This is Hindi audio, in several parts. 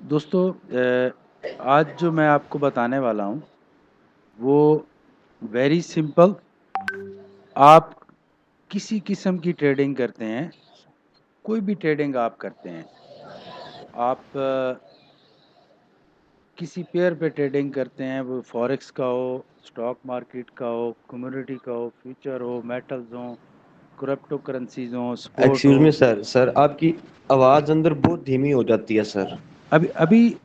दोस्तों आज जो मैं आपको बताने वाला हूँ वो वेरी सिंपल। आप किसी किस्म की ट्रेडिंग करते हैं, कोई भी ट्रेडिंग आप करते हैं, आप किसी पेयर पे ट्रेडिंग करते हैं, वो फॉरेक्स का हो, स्टॉक मार्केट का हो, कम्युनिटी का हो, फ्यूचर हो, मेटल्स हो, क्रिप्टो करेंसीज हो, स्पोर्ट एक्सक्यूज हो। मी सर आपकी आवाज अंदर बहुत धीमी हो जाती है सर। अभी अभी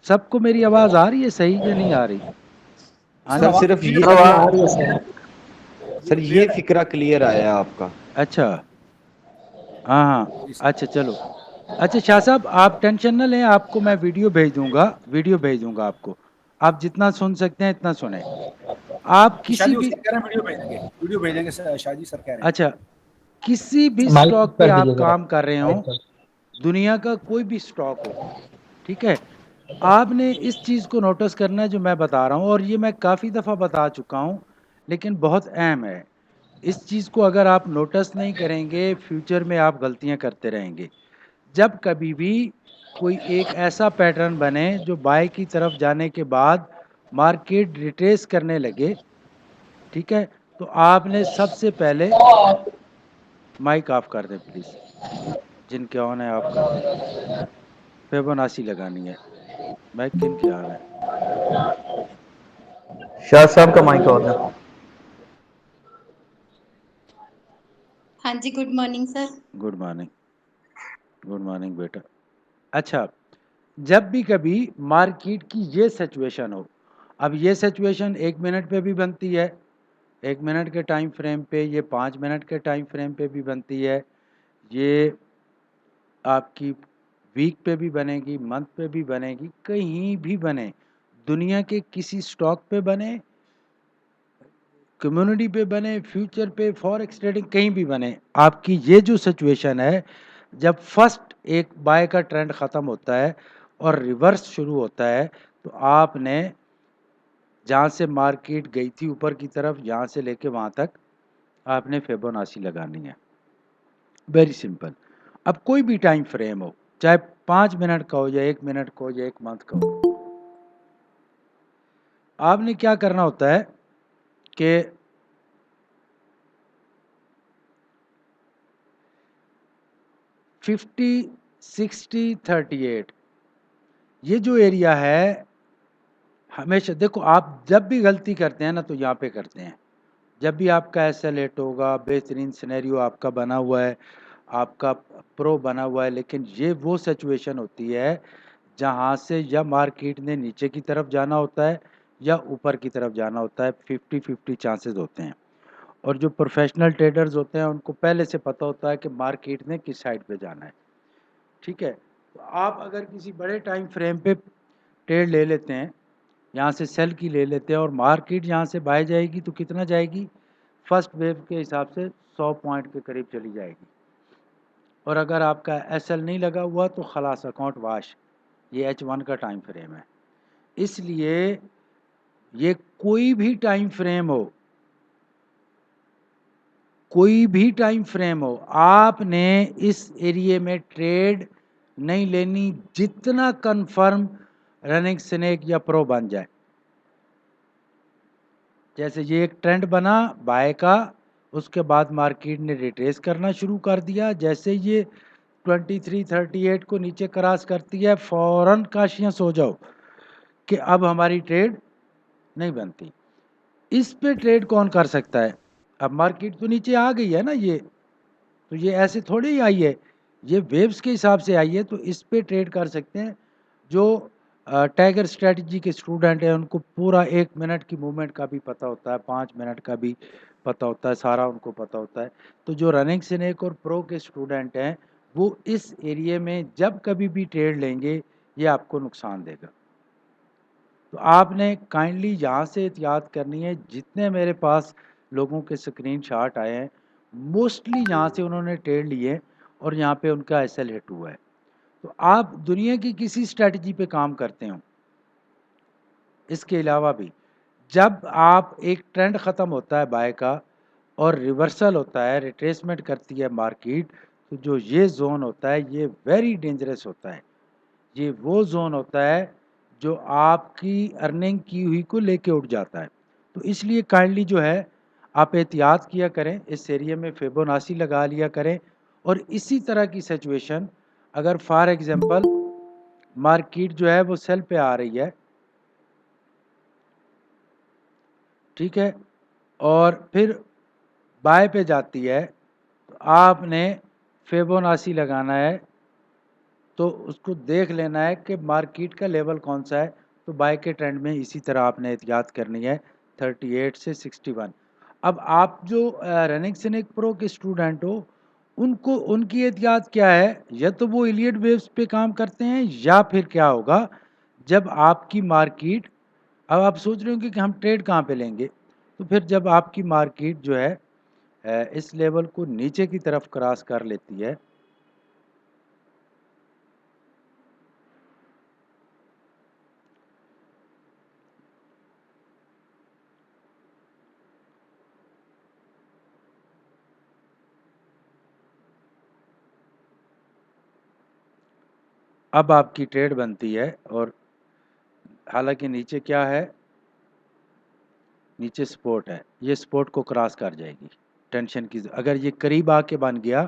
सबको मेरी आवाज़ आ रही है सही या नहीं आ रही? सर सर आने आवाज सिर्फ क्लियर ये आ रही है सर। सर ये फिक्रा क्लियर आया है आपका। अच्छा, हाँ हाँ, जी सर। अच्छा चलो। अच्छा शाह साहब, आप टेंशन न लें, आपको मैं वीडियो भेज दूंगा आपको। आप जितना सुन सकते हैं इतना सुने। आप जी शाह किसी जी, भी सर कह रहे हैं वीडियो भेजेंगे शाह जी, सर कह रहे हैं। अच्छा, किसी भी माइक स्टॉक पे कर आप दीजिए जरा। काम कर रहे हो, माइक कर। दुनिया का कोई भी स्टॉक हो, ठीक है, आपने इस चीज़ को नोटिस करना है जो मैं बता रहा हूँ, और ये मैं काफ़ी दफ़ा बता चुका हूँ, लेकिन बहुत अहम है। इस चीज़ को अगर आप नोटिस नहीं करेंगे, फ्यूचर में आप गलतियाँ करते रहेंगे। जब कभी भी कोई एक ऐसा पैटर्न बने जो बाय की तरफ जाने के बाद मार्केट रिट्रेस करने लगे, ठीक है, तो आपने सबसे पहले माइक ऑफ कर दें प्लीज़। जिनके ऑन है ऑफ कर दें। फिबोनाची लगानी है। माइक किन के ऑन है? शाह साहब का माइक ऑन है। हाँ जी, good morning sir. Good morning, good morning बेटा। अच्छा, जब भी कभी मार्केट की ये सिचुएशन हो, अब ये सिचुएशन 1 मिनट पे भी बनती है, 1 मिनट के टाइम फ्रेम पे, ये 5 मिनट के टाइम फ्रेम पे भी बनती है, ये आपकी वीक पे भी बनेगी, मंथ पे भी बनेगी, कहीं भी बने, दुनिया के किसी स्टॉक पे बने, कम्युनिटी पे बने, फ्यूचर पे, फॉरेक्स ट्रेडिंग कहीं भी बने, आपकी ये जो सिचुएशन है, जब फर्स्ट एक बाय का ट्रेंड ख़त्म होता है और रिवर्स शुरू होता है, तो आपने जहाँ से मार्केट गई थी ऊपर की तरफ, यहाँ से लेके वहाँ तक आपने फिबोनाची लगानी है। Very simple. अब कोई भी टाइम फ्रेम हो, चाहे 5 मिनट का हो या 1 मिनट का हो या 1 मंथ का हो, आपने क्या करना होता है कि 50, 60, 38 ये जो एरिया है, हमेशा देखो, आप जब भी गलती करते हैं ना तो यहाँ पे करते हैं। जब भी आपका SL8 होगा, बेहतरीन सिनेरियो आपका बना हुआ है, आपका प्रो बना हुआ है, लेकिन ये वो सिचुएशन होती है जहाँ से या मार्केट ने नीचे की तरफ जाना होता है या ऊपर की तरफ जाना होता है। 50-50 चांसेस होते हैं, और जो प्रोफेशनल ट्रेडर्स होते हैं उनको पहले से पता होता है कि मार्केट ने किस साइड पे जाना है, ठीक है। तो आप अगर किसी बड़े टाइम फ्रेम पे ट्रेड ले लेते हैं, यहाँ से सेल की ले लेते हैं, और मार्केट यहाँ से बाय जाएगी तो कितना जाएगी, फर्स्ट वेव के हिसाब से 100 पॉइंट के करीब चली जाएगी। और अगर आपका SL नहीं लगा हुआ तो खलास, अकाउंट वाश। ये H1 का टाइम फ्रेम है। इसलिए ये कोई भी टाइम फ्रेम हो, कोई भी टाइम फ्रेम हो, आपने इस एरिया में ट्रेड नहीं लेनी, जितना कंफर्म रनिंग स्नेक या प्रो बन जाए। जैसे ये एक ट्रेंड बना बाय का, उसके बाद मार्केट ने रिट्रेस करना शुरू कर दिया, जैसे ये 2338 को नीचे क्रॉस करती है, फौरन काशियाँ सो जाओ कि अब हमारी ट्रेड नहीं बनती। इस पे ट्रेड कौन कर सकता है? अब मार्केट तो नीचे आ गई है ना, ये तो ये ऐसे थोड़ी ही आई है, ये वेव्स के हिसाब से आई है, तो इस पे ट्रेड कर सकते हैं जो टाइगर स्ट्रेटजी के स्टूडेंट हैं। उनको पूरा 1 मिनट की मूवमेंट का भी पता होता है, 5 मिनट का भी पता होता है, सारा उनको पता होता है। तो जो रनिंग स्नेक और प्रो के स्टूडेंट हैं, वो इस एरिया में जब कभी भी ट्रेड लेंगे, ये आपको नुकसान देगा। तो आपने काइंडली यहाँ से एहतियात करनी है। जितने मेरे पास लोगों के स्क्रीनशॉट आए हैं, मोस्टली यहाँ से उन्होंने ट्रेड लिए और यहाँ पे उनका SL हिट हुआ है। तो आप दुनिया की किसी स्ट्रेटजी पे काम करते हो, इसके अलावा भी जब आप एक ट्रेंड ख़त्म होता है बाय का और रिवर्सल होता है, रिट्रेसमेंट करती है मार्केट, तो जो ये जोन होता है ये वेरी डेंजरस होता है। ये वो जोन होता है जो आपकी अर्निंग की हुई को लेके उठ जाता है। तो इसलिए काइंडली जो है आप एहतियात किया करें, इस एरिया में फिबोनाची लगा लिया करें। और इसी तरह की सिचुएशन अगर फॉर एग्जांपल मार्केट जो है वो सेल पे आ रही है, ठीक है, और फिर बाय पे जाती है, तो आपने फिबोनाची लगाना है। तो उसको देख लेना है कि मार्केट का लेवल कौन सा है। तो बाय के ट्रेंड में इसी तरह आपने एहतियात करनी है 38 से 61। अब आप जो रनिंग सिनेक प्रो के स्टूडेंट हो, उनको उनकी एहतियात क्या है, या तो वो इलियट वेव्स पे काम करते हैं, या फिर क्या होगा जब आपकी मार्केट, अब आप सोच रहे होंगे कि हम ट्रेड कहाँ पे लेंगे, तो फिर जब आपकी मार्केट जो है इस लेवल को नीचे की तरफ क्रॉस कर लेती है, अब आपकी ट्रेड बनती है। और हालांकि नीचे क्या है, नीचे सपोर्ट है, ये सपोर्ट को क्रॉस कर जाएगी। टेंशन की अगर ये करीब आके बन गया,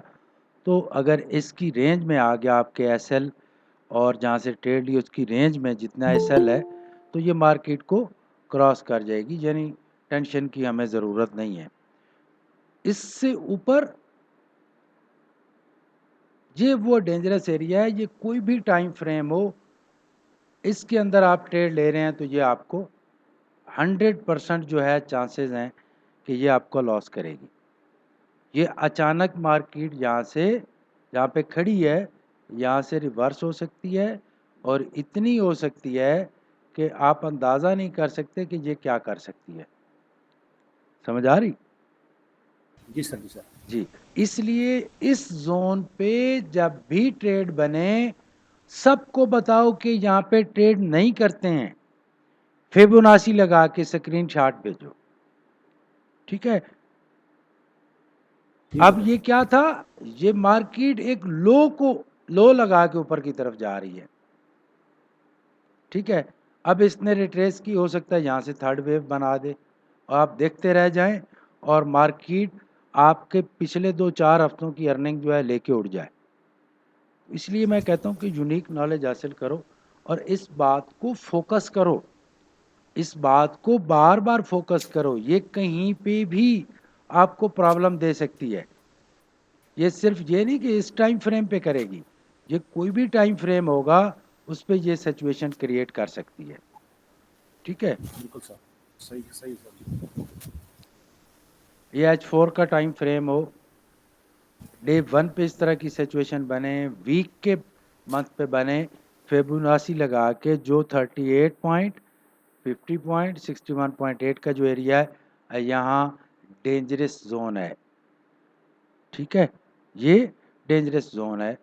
तो अगर इसकी रेंज में आ गया आपके एसएल, और जहाँ से ट्रेड ली उसकी रेंज में जितना एसएल है, तो ये मार्केट को क्रॉस कर जाएगी, यानी टेंशन की हमें ज़रूरत नहीं है। इससे ऊपर ये वो डेंजरस एरिया है, ये कोई भी टाइम फ्रेम हो, इसके अंदर आप ट्रेड ले रहे हैं तो ये आपको 100% जो है चांसेस हैं कि ये आपको लॉस करेगी। ये अचानक मार्केट यहाँ से, जहाँ पे खड़ी है, यहाँ से रिवर्स हो सकती है, और इतनी हो सकती है कि आप अंदाज़ा नहीं कर सकते कि ये क्या कर सकती है। समझ आ रही? जी सर, जी सर। जी, इसलिए इस जोन पे जब भी ट्रेड बने, सबको बताओ कि यहाँ पे ट्रेड नहीं करते हैं, फिबोनाची लगा के स्क्रीनशॉट भेजो, ठीक है। ठीक है अब भाई। ये क्या था, ये मार्केट एक लो लगा के ऊपर की तरफ जा रही है, ठीक है। अब इसने रिट्रेस की, हो सकता है यहाँ से थर्ड वेव बना दे, और आप देखते रह जाएं, और मार्केट आपके पिछले 2-4 हफ्तों की अर्निंग जो है लेके उड़ जाए। इसलिए मैं कहता हूँ कि यूनिक नॉलेज हासिल करो, और इस बात को फोकस करो, इस बात को बार बार फोकस करो। ये कहीं पे भी आपको प्रॉब्लम दे सकती है। ये सिर्फ ये नहीं कि इस टाइम फ्रेम पे करेगी, ये कोई भी टाइम फ्रेम होगा उस पर ये सिचुएशन क्रिएट कर सकती है, ठीक है। बिल्कुल सर, सही सही सर। ये H4 का टाइम फ्रेम हो, डे 1 पे इस तरह की सिचुएशन बने, वीक के मंथ पे बने, फिबोनाची लगा के जो 38 पॉइंट, 50 पॉइंट, 61.8 का जो एरिया है, यहाँ डेंजरस जोन है, ठीक है। ये डेंजरस जोन है,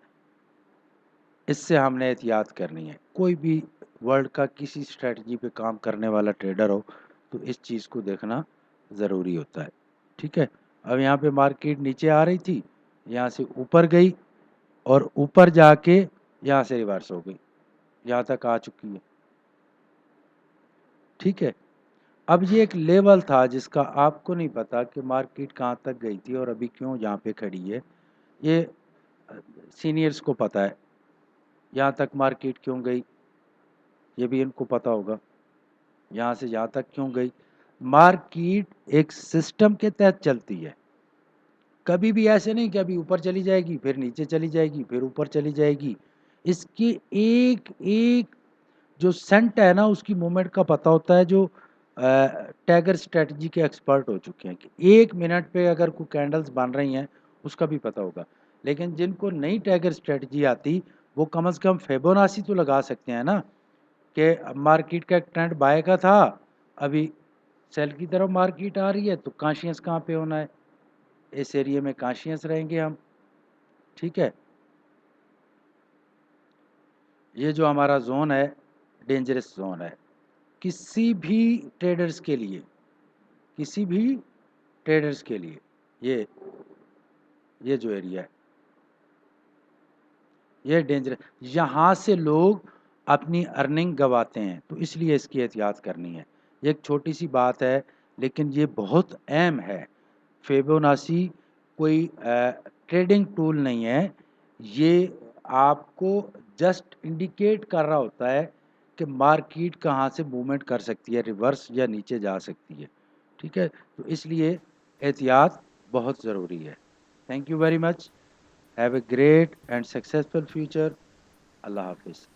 इससे हमने एहतियात करनी है। कोई भी वर्ल्ड का किसी स्ट्रेटजी पे काम करने वाला ट्रेडर हो, तो इस चीज़ को देखना ज़रूरी होता है, ठीक है। अब यहाँ पे मार्केट नीचे आ रही थी, यहाँ से ऊपर गई, और ऊपर जाके यहाँ से रिवर्स हो गई, यहाँ तक आ चुकी है, ठीक है। अब ये एक लेवल था जिसका आपको नहीं पता कि मार्केट कहाँ तक गई थी और अभी क्यों यहाँ पे खड़ी है। ये सीनियर्स को पता है यहाँ तक मार्केट क्यों गई, ये भी इनको पता होगा यहाँ से यहाँ तक क्यों गई। मार्केट एक सिस्टम के तहत चलती है, कभी भी ऐसे नहीं कि अभी ऊपर चली जाएगी फिर नीचे चली जाएगी फिर ऊपर चली जाएगी। इसकी एक एक जो सेंट है ना, उसकी मूवमेंट का पता होता है। जो टैगर स्ट्रेटजी के एक्सपर्ट हो चुके हैं कि 1 मिनट पे अगर कोई कैंडल्स बन रही हैं उसका भी पता होगा। लेकिन जिनको नई टैगर स्ट्रेटजी आती, वो कम से कम फिबोनाची तो लगा सकते हैं ना, कि मार्केट का एक ट्रेंड बाय का था, अभी सेल की तरफ मार्केट आ रही है, तो कॉन्शियस कहाँ पे होना है, इस एरिया में कॉन्शियस रहेंगे हम, ठीक है। ये जो हमारा जोन है डेंजरस जोन है किसी भी ट्रेडर्स के लिए, किसी भी ट्रेडर्स के लिए। ये जो एरिया है ये डेंजरस, यहाँ से लोग अपनी अर्निंग गंवाते हैं, तो इसलिए इसकी एहतियात करनी है। ये एक छोटी सी बात है लेकिन ये बहुत अहम है। फिबोनाची कोई ट्रेडिंग टूल नहीं है, ये आपको जस्ट इंडिकेट कर रहा होता है कि मार्केट कहाँ से मूवमेंट कर सकती है, रिवर्स या नीचे जा सकती है। ठीक है, तो इसलिए एहतियात बहुत ज़रूरी है। Thank you very much, have a great and successful future. Allah हाफिज़।